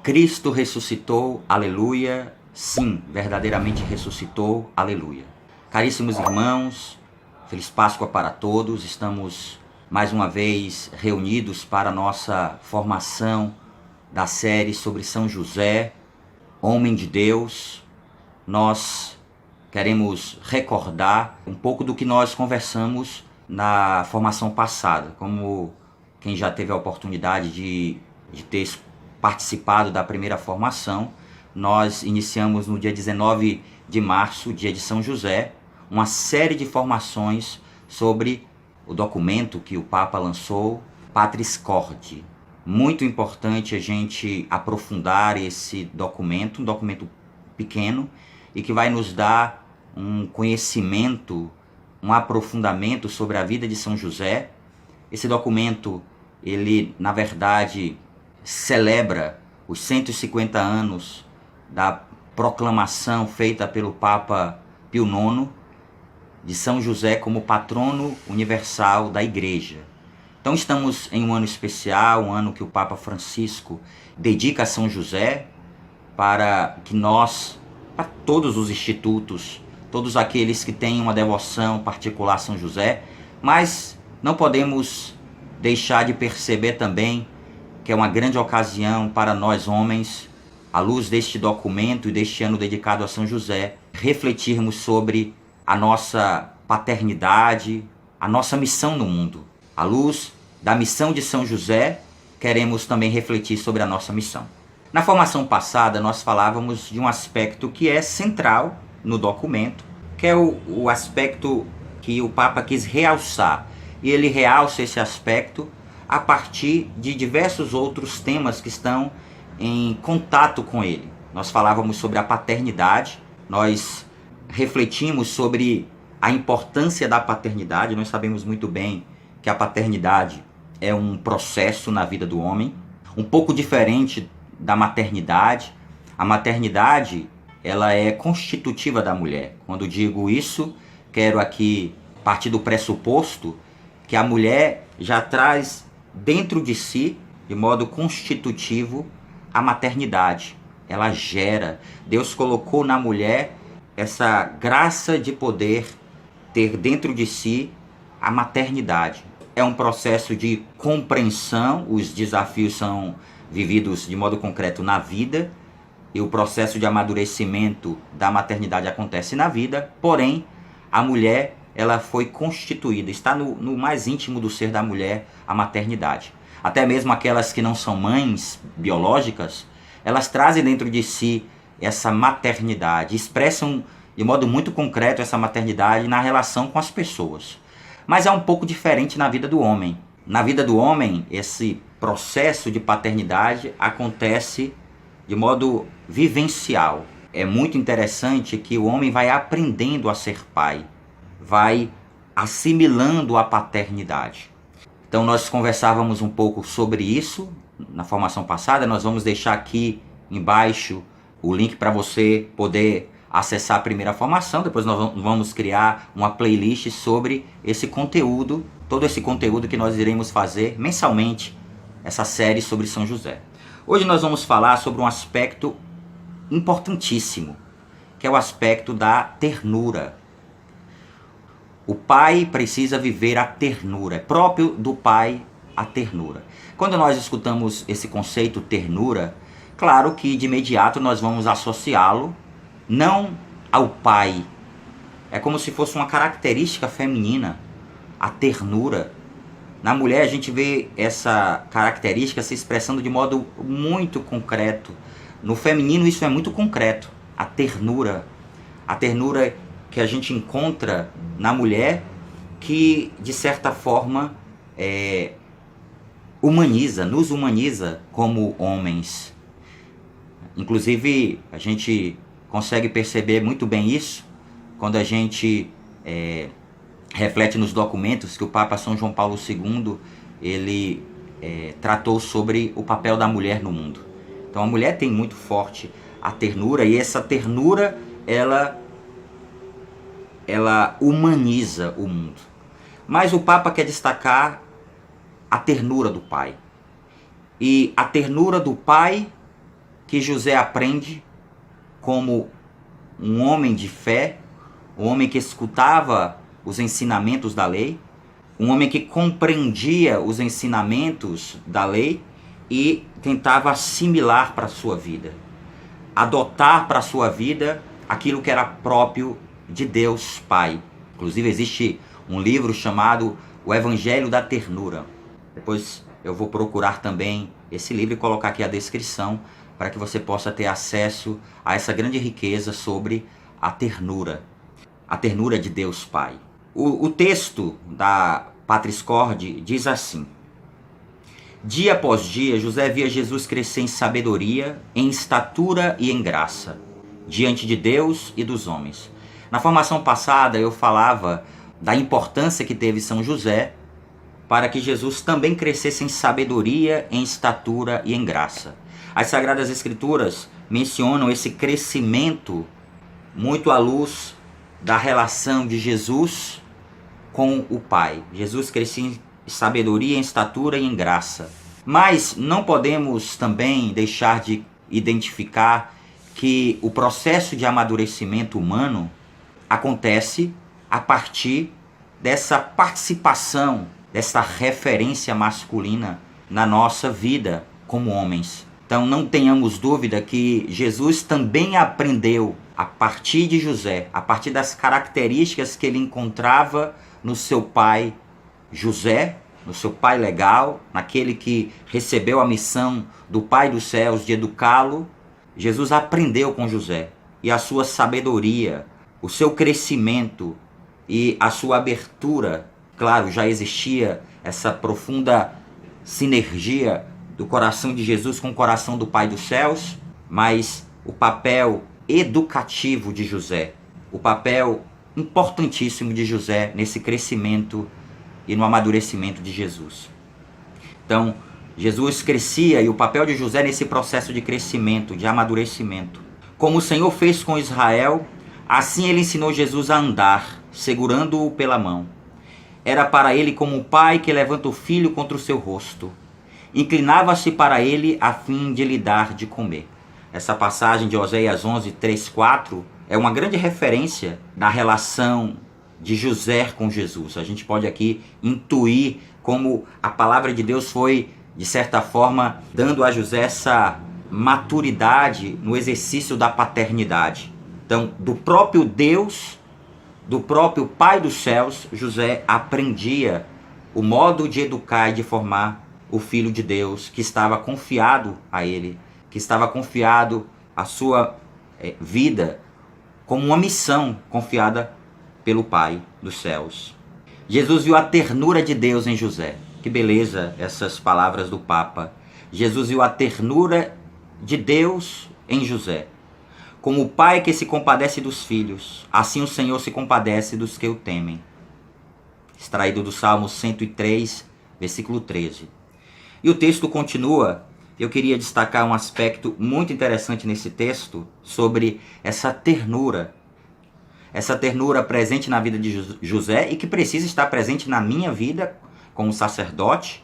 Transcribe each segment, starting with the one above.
Cristo ressuscitou, aleluia. Sim, verdadeiramente ressuscitou, aleluia. Caríssimos irmãos, feliz Páscoa para todos. Estamos mais uma vez reunidos para a nossa formação da série sobre São José, homem de Deus. Nós queremos recordar um pouco do que nós conversamos na formação passada. Como quem já teve a oportunidade de ter participado da primeira formação, nós iniciamos no dia 19 de março, dia de São José, uma série de formações sobre o documento que o Papa lançou, Patris Corde. Muito importante a gente aprofundar esse documento, um documento pequeno, e que vai nos dar um conhecimento, um aprofundamento sobre a vida de São José. Esse documento, ele, na verdade, celebra os 150 anos da proclamação feita pelo Papa Pio IX de São José como patrono universal da Igreja. Então estamos em um ano especial, um ano que o Papa Francisco dedica a São José, para que nós, para todos os institutos, todos aqueles que têm uma devoção particular a São José, mas não podemos deixar de perceber também que é uma grande ocasião para nós homens, à luz deste documento e deste ano dedicado a São José, refletirmos sobre a nossa paternidade, a nossa missão no mundo. À luz da missão de São José, queremos também refletir sobre a nossa missão. Na formação passada, nós falávamos de um aspecto que é central no documento, que é o aspecto que o Papa quis realçar. E ele realça esse aspecto a partir de diversos outros temas que estão em contato com ele. Nós falávamos sobre a paternidade, nós refletimos sobre a importância da paternidade. Nós sabemos muito bem que a paternidade é um processo na vida do homem, um pouco diferente da maternidade. A maternidade, ela é constitutiva da mulher. Quando digo isso, quero aqui partir do pressuposto que a mulher já traz dentro de si, de modo constitutivo, a maternidade. Ela gera. Deus colocou na mulher essa graça de poder ter dentro de si a maternidade. É um processo de compreensão, os desafios são vividos de modo concreto na vida, e o processo de amadurecimento da maternidade acontece na vida, porém, a mulher, ela foi constituída, está no mais íntimo do ser da mulher, a maternidade. Até mesmo aquelas que não são mães biológicas, elas trazem dentro de si essa maternidade, expressam de modo muito concreto essa maternidade na relação com as pessoas. Mas é um pouco diferente na vida do homem. Na vida do homem, esse processo de paternidade acontece de modo vivencial. É muito interessante que o homem vai aprendendo a ser pai, vai assimilando a paternidade. Então nós conversávamos um pouco sobre isso na formação passada. Nós vamos deixar aqui embaixo o link para você poder acessar a primeira formação. Depois nós vamos criar uma playlist sobre esse conteúdo, todo esse conteúdo que nós iremos fazer mensalmente, essa série sobre São José. Hoje nós vamos falar sobre um aspecto importantíssimo, que é o aspecto da ternura. O pai precisa viver a ternura, é próprio do pai a ternura. Quando nós escutamos esse conceito ternura, claro que de imediato nós vamos associá-lo não ao pai. É como se fosse uma característica feminina, a ternura. Na mulher a gente vê essa característica se expressando de modo muito concreto. No feminino isso é muito concreto, a ternura. A ternura que a gente encontra na mulher, que de certa forma nos humaniza como homens. Inclusive a gente consegue perceber muito bem isso quando a gente reflete nos documentos que o Papa São João Paulo II ele tratou sobre o papel da mulher no mundo. Então a mulher tem muito forte a ternura, e essa ternura ela humaniza o mundo. Mas o Papa quer destacar a ternura do pai. E a ternura do pai que José aprende como um homem de fé, um homem que escutava os ensinamentos da lei, um homem que compreendia os ensinamentos da lei e tentava assimilar para a sua vida, adotar para a sua vida aquilo que era próprio de Deus Pai. Inclusive existe um livro chamado O Evangelho da Ternura. Depois eu vou procurar também esse livro e colocar aqui a descrição para que você possa ter acesso a essa grande riqueza sobre a ternura de Deus Pai. O texto da Patris Corde diz assim: dia após dia, José via Jesus crescer em sabedoria, em estatura e em graça, diante de Deus e dos homens. Na formação passada eu falava da importância que teve São José para que Jesus também crescesse em sabedoria, em estatura e em graça. As Sagradas Escrituras mencionam esse crescimento muito à luz da relação de Jesus com o Pai. Jesus crescia em sabedoria, em estatura e em graça. Mas não podemos também deixar de identificar que o processo de amadurecimento humano acontece a partir dessa participação, dessa referência masculina na nossa vida como homens. Então não tenhamos dúvida que Jesus também aprendeu a partir de José, a partir das características que ele encontrava no seu pai José, no seu pai legal, naquele que recebeu a missão do Pai dos céus de educá-lo. Jesus aprendeu com José, e a sua sabedoria, o seu crescimento e a sua abertura. Claro, já existia essa profunda sinergia do coração de Jesus com o coração do Pai dos céus, mas o papel educativo de José, o papel importantíssimo de José nesse crescimento e no amadurecimento de Jesus. Então, Jesus crescia e o papel de José nesse processo de crescimento, de amadurecimento. Como o Senhor fez com Israel, assim ele ensinou Jesus a andar, segurando-o pela mão. Era para ele como o pai que levanta o filho contra o seu rosto. Inclinava-se para ele a fim de lhe dar de comer. Essa passagem de Oséias 11, 3, 4 é uma grande referência da relação de José com Jesus. A gente pode aqui intuir como a palavra de Deus foi, de certa forma, dando a José essa maturidade no exercício da paternidade. Então, do próprio Deus, do próprio Pai dos céus, José aprendia o modo de educar e de formar o Filho de Deus, que estava confiado a ele, que estava confiado a sua vida como uma missão confiada pelo Pai dos céus. Jesus viu a ternura de Deus em José. Que beleza essas palavras do Papa. Jesus viu a ternura de Deus em José. Como o pai que se compadece dos filhos, assim o Senhor se compadece dos que o temem. Extraído do Salmo 103, versículo 13. E o texto continua. Eu queria destacar um aspecto muito interessante nesse texto sobre essa ternura presente na vida de José e que precisa estar presente na minha vida como sacerdote,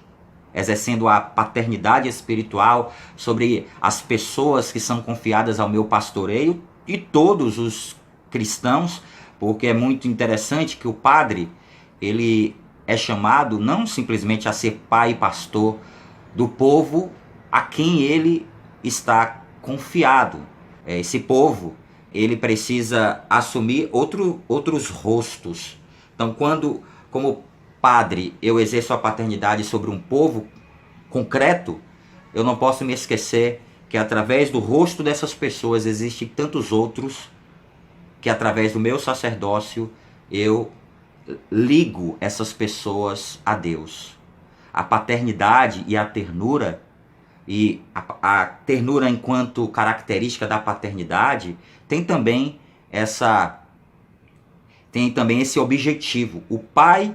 exercendo a paternidade espiritual sobre as pessoas que são confiadas ao meu pastoreio e todos os cristãos, porque é muito interessante que o padre, ele é chamado não simplesmente a ser pai e pastor do povo a quem ele está confiado. Esse povo, ele precisa assumir outros rostos. Então, como padre, eu exerço a paternidade sobre um povo concreto, eu não posso me esquecer que através do rosto dessas pessoas existem tantos outros que através do meu sacerdócio eu ligo essas pessoas a Deus. A paternidade e a ternura, e a ternura enquanto característica da paternidade, tem também esse objetivo. O pai,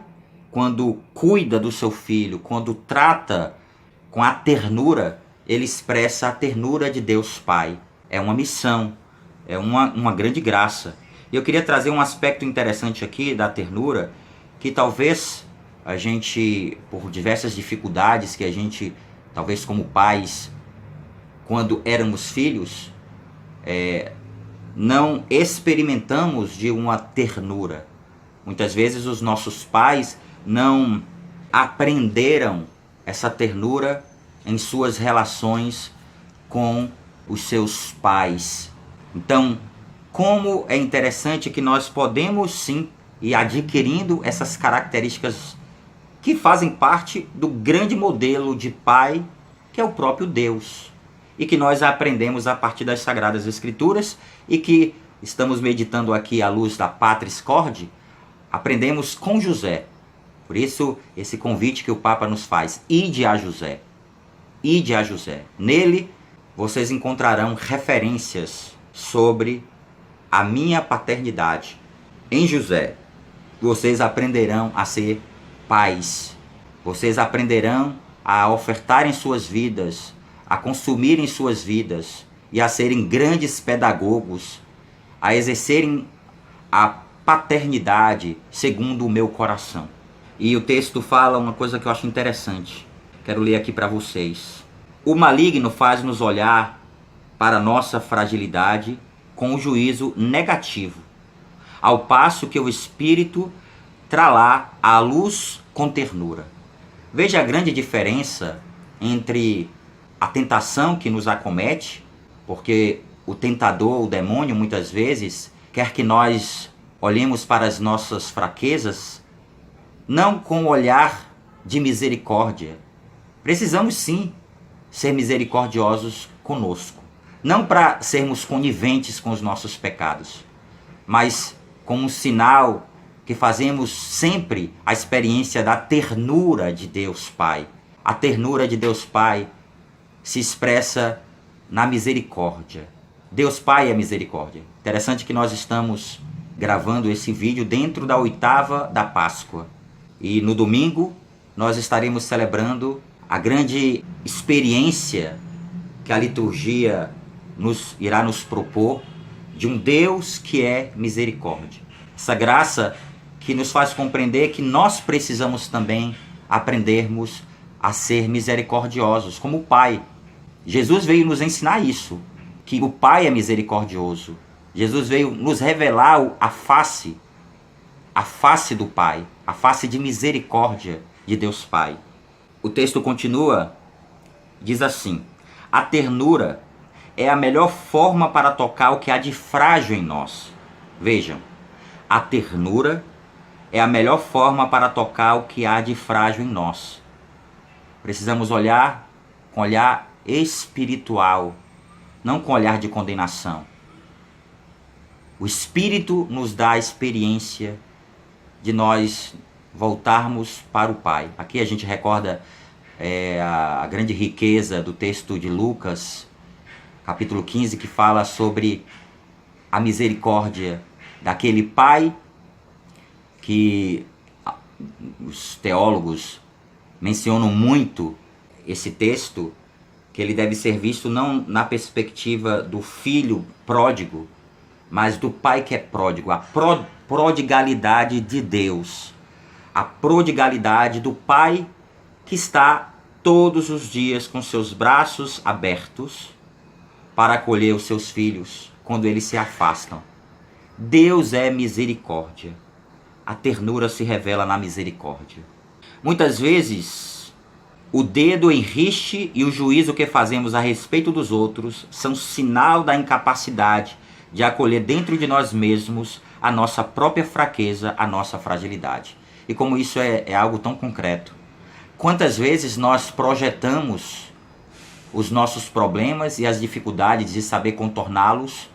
quando cuida do seu filho, quando trata com a ternura, ele expressa a ternura de Deus Pai. É uma missão, é uma grande graça. E eu queria trazer um aspecto interessante aqui da ternura, que talvez a gente, por diversas dificuldades que a gente, talvez como pais, quando éramos filhos, não experimentamos de uma ternura. Muitas vezes os nossos pais não aprenderam essa ternura em suas relações com os seus pais. Então, como é interessante que nós podemos sim ir adquirindo essas características que fazem parte do grande modelo de pai, que é o próprio Deus, e que nós aprendemos a partir das Sagradas Escrituras e que estamos meditando aqui à luz da Patris Corde, aprendemos com José. Por isso, esse convite que o Papa nos faz, ide a José. Ide a José. Nele, vocês encontrarão referências sobre a minha paternidade. Em José, vocês aprenderão a ser pais. Vocês aprenderão a ofertarem suas vidas, a consumirem suas vidas e a serem grandes pedagogos, a exercerem a paternidade segundo o meu coração. E o texto fala uma coisa que eu acho interessante. Quero ler aqui para vocês. O maligno faz-nos olhar para a nossa fragilidade com um juízo negativo, ao passo que o Espírito trará a luz com ternura. Veja a grande diferença entre a tentação que nos acomete, porque o tentador, o demônio, muitas vezes, quer que nós olhemos para as nossas fraquezas, não com o olhar de misericórdia. Precisamos sim ser misericordiosos conosco. Não para sermos coniventes com os nossos pecados, mas como um sinal que fazemos sempre a experiência da ternura de Deus Pai. A ternura de Deus Pai se expressa na misericórdia. Deus Pai é misericórdia. Interessante que nós estamos gravando esse vídeo dentro da 8ª da Páscoa. E no domingo nós estaremos celebrando a grande experiência que a liturgia irá nos propor de um Deus que é misericórdia. Essa graça que nos faz compreender que nós precisamos também aprendermos a ser misericordiosos, como o Pai. Jesus veio nos ensinar isso, que o Pai é misericordioso. Jesus veio nos revelar a face do Pai, a face de misericórdia de Deus Pai. O texto continua, diz assim: a ternura é a melhor forma para tocar o que há de frágil em nós. Vejam, a ternura é a melhor forma para tocar o que há de frágil em nós. Precisamos olhar com olhar espiritual, não com olhar de condenação. O Espírito nos dá a experiência de nós voltarmos para o Pai. Aqui a gente recorda a grande riqueza do texto de Lucas, capítulo 15, que fala sobre a misericórdia daquele Pai que os teólogos mencionam muito esse texto, que ele deve ser visto não na perspectiva do filho pródigo, mas do pai que é pródigo, a prodigalidade de Deus, a prodigalidade do pai que está todos os dias com seus braços abertos para acolher os seus filhos quando eles se afastam. Deus é misericórdia. A ternura se revela na misericórdia. Muitas vezes, o dedo enrixe e o juízo que fazemos a respeito dos outros são sinal da incapacidade de acolher dentro de nós mesmos a nossa própria fraqueza, a nossa fragilidade. E como isso é algo tão concreto. Quantas vezes nós projetamos os nossos problemas e as dificuldades de saber contorná-los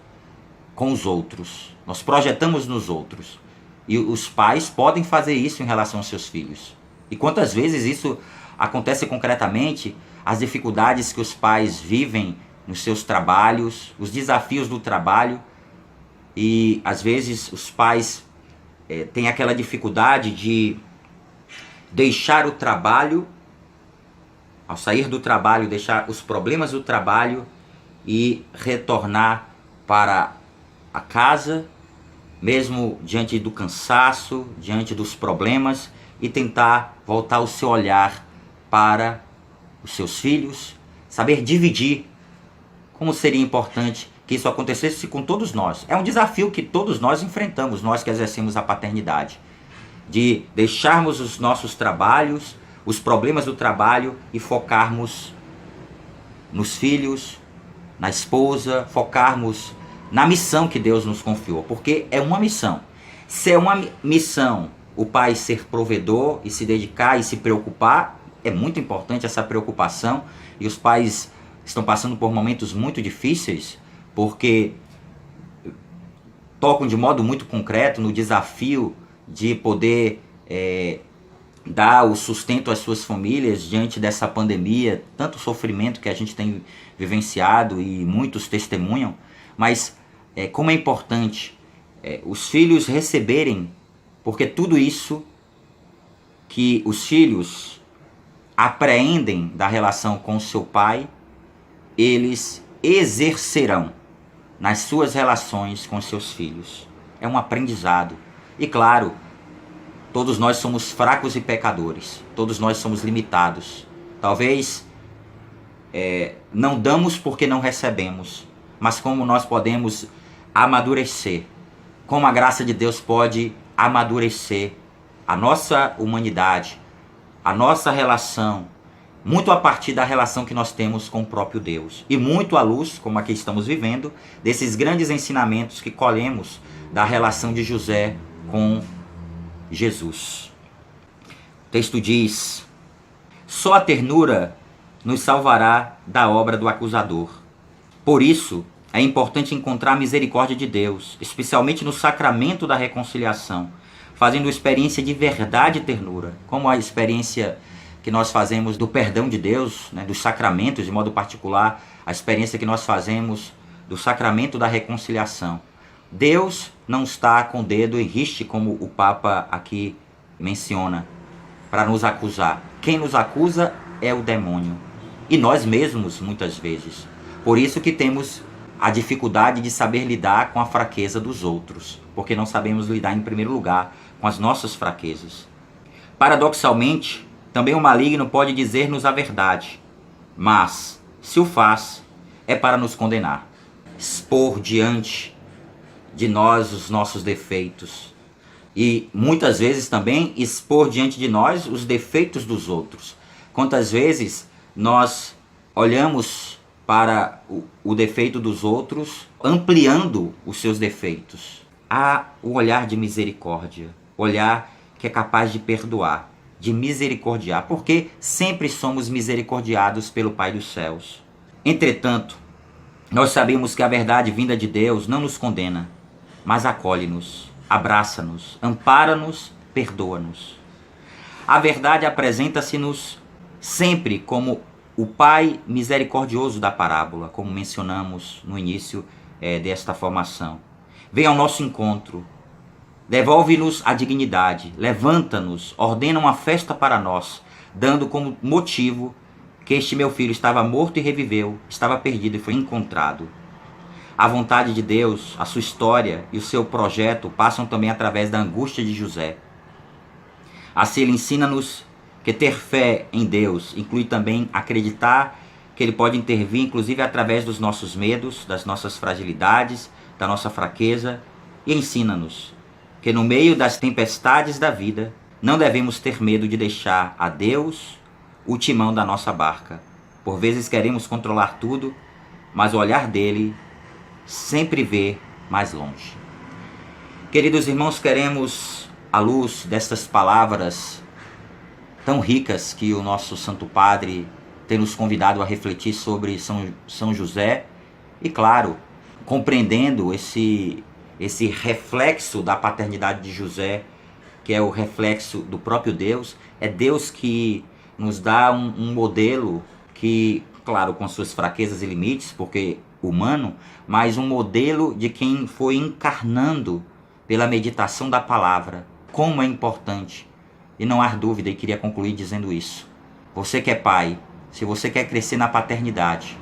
com os outros. Nós projetamos nos outros. E os pais podem fazer isso em relação aos seus filhos. E quantas vezes isso acontece concretamente, as dificuldades que os pais vivem nos seus trabalhos, os desafios do trabalho, e às vezes os pais têm aquela dificuldade de deixar o trabalho, ao sair do trabalho, deixar os problemas do trabalho e retornar para a casa, mesmo diante do cansaço, diante dos problemas, e tentar voltar o seu olhar para os seus filhos, saber dividir Como seria importante que isso acontecesse com todos nós. É um desafio que todos nós enfrentamos, nós que exercemos a paternidade. De deixarmos os nossos trabalhos, os problemas do trabalho e focarmos nos filhos, na esposa, focarmos na missão que Deus nos confiou. Porque é uma missão. Se é uma missão o pai ser provedor e se dedicar e se preocupar, é muito importante essa preocupação. E os pais estão passando por momentos muito difíceis, porque tocam de modo muito concreto no desafio de poder dar o sustento às suas famílias diante dessa pandemia, tanto sofrimento que a gente tem vivenciado e muitos testemunham, mas como é importante os filhos receberem, porque tudo isso que os filhos apreendem da relação com seu pai, eles exercerão nas suas relações com seus filhos. É um aprendizado. E claro, todos nós somos fracos e pecadores. Todos nós somos limitados. Talvez não damos porque não recebemos. Mas como nós podemos amadurecer? Como a graça de Deus pode amadurecer a nossa humanidade, a nossa relação, muito a partir da relação que nós temos com o próprio Deus. E muito à luz, como aqui estamos vivendo, desses grandes ensinamentos que colhemos da relação de José com Jesus. O texto diz: só a ternura nos salvará da obra do acusador. Por isso, é importante encontrar a misericórdia de Deus, especialmente no sacramento da reconciliação, fazendo experiência de verdade e ternura, como a experiência que nós fazemos do perdão de Deus, né, dos sacramentos, de modo particular, a experiência que nós fazemos do sacramento da reconciliação. Deus não está com o dedo em riste, como o Papa aqui menciona, para nos acusar. Quem nos acusa é o demônio. E nós mesmos, muitas vezes. Por isso que temos a dificuldade de saber lidar com a fraqueza dos outros, porque não sabemos lidar, em primeiro lugar, com as nossas fraquezas. Paradoxalmente, também o maligno pode dizer-nos a verdade, mas, se o faz, é para nos condenar, expor diante de nós os nossos defeitos e, muitas vezes também, expor diante de nós os defeitos dos outros. Quantas vezes nós olhamos para o defeito dos outros, ampliando os seus defeitos. Há o olhar de misericórdia, olhar que é capaz de perdoar, de misericordiar, porque sempre somos misericordiados pelo Pai dos céus. Entretanto, nós sabemos que a verdade vinda de Deus não nos condena, mas acolhe-nos, abraça-nos, ampara-nos, perdoa-nos. A verdade apresenta-se-nos sempre como o Pai misericordioso da parábola, como mencionamos no início desta formação. Vem ao nosso encontro, devolve-nos a dignidade, levanta-nos, ordena uma festa para nós, dando como motivo que este meu filho estava morto e reviveu, estava perdido e foi encontrado. A vontade de Deus, a sua história e o seu projeto passam também através da angústia de José. Assim ele ensina-nos que ter fé em Deus inclui também acreditar que Ele pode intervir, inclusive através dos nossos medos, das nossas fragilidades, da nossa fraqueza, e ensina-nos que no meio das tempestades da vida não devemos ter medo de deixar a Deus o timão da nossa barca. Por vezes queremos controlar tudo, mas o olhar dele sempre vê mais longe. Queridos irmãos, queremos, à luz destas palavras tão ricas que o nosso Santo Padre tem nos convidado a refletir sobre São José, e claro, compreendendo esse reflexo da paternidade de José, que é o reflexo do próprio Deus. É Deus que nos dá um modelo que, claro, com suas fraquezas e limites, porque humano, mas um modelo de quem foi encarnando pela meditação da palavra. Como é importante. E não há dúvida, e queria concluir dizendo isso. Você que é pai, se você quer crescer na paternidade,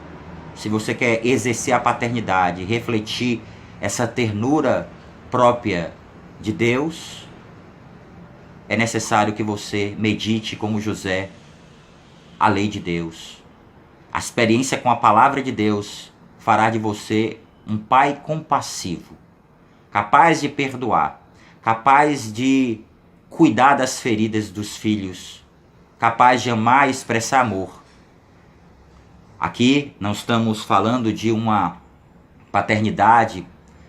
se você quer exercer a paternidade, refletir essa ternura própria de Deus, é necessário que você medite como José a lei de Deus. A experiência com a palavra de Deus fará de você um pai compassivo, capaz de perdoar, capaz de cuidar das feridas dos filhos, capaz de amar e expressar amor. Aqui não estamos falando de uma paternidade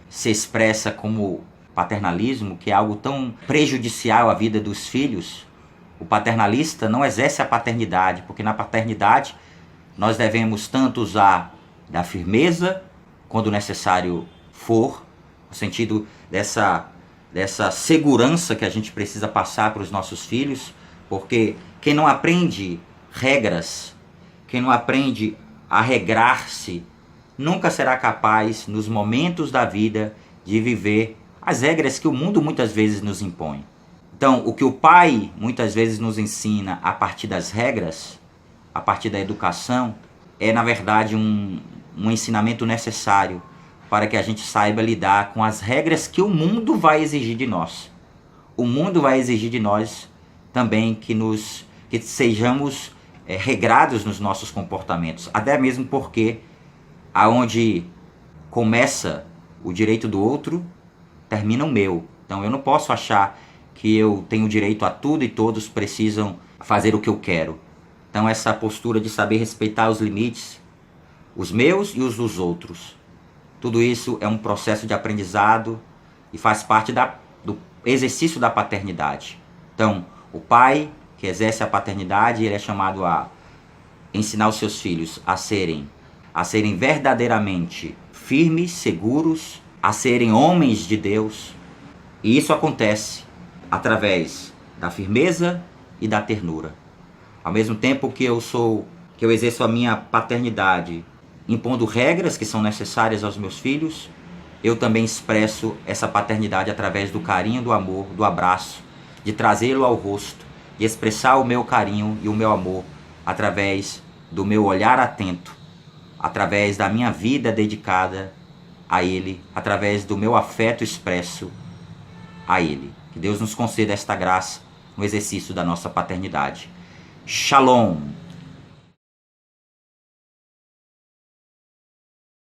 se expressa como paternalismo, que é algo tão prejudicial à vida dos filhos. O paternalista não exerce a paternidade, porque na paternidade nós devemos tanto usar da firmeza, quando necessário for, no sentido dessa segurança que a gente precisa passar para os nossos filhos, porque quem não aprende regras, quem não aprende a regrar-se, nunca será capaz, nos momentos da vida, de viver as regras que o mundo muitas vezes nos impõe. Então, o que o pai muitas vezes nos ensina a partir das regras, a partir da educação, é na verdade um ensinamento necessário para que a gente saiba lidar com as regras que o mundo vai exigir de nós. O mundo vai exigir de nós também que sejamos regrados nos nossos comportamentos, até mesmo porque aonde começa o direito do outro, termina o meu. Então eu não posso achar que eu tenho direito a tudo e todos precisam fazer o que eu quero. Então essa postura de saber respeitar os limites, os meus e os dos outros, tudo isso é um processo de aprendizado e faz parte do exercício da paternidade. Então o pai que exerce a paternidade, ele é chamado a ensinar os seus filhos a serem verdadeiramente firmes, seguros, a serem homens de Deus. E isso acontece através da firmeza e da ternura. Ao mesmo tempo que eu exerço a minha paternidade impondo regras que são necessárias aos meus filhos, eu também expresso essa paternidade através do carinho, do amor, do abraço, de trazê-lo ao rosto, de expressar o meu carinho e o meu amor através do meu olhar atento, através da minha vida dedicada a Ele, através do meu afeto expresso a Ele. Que Deus nos conceda esta graça no exercício da nossa paternidade. Shalom!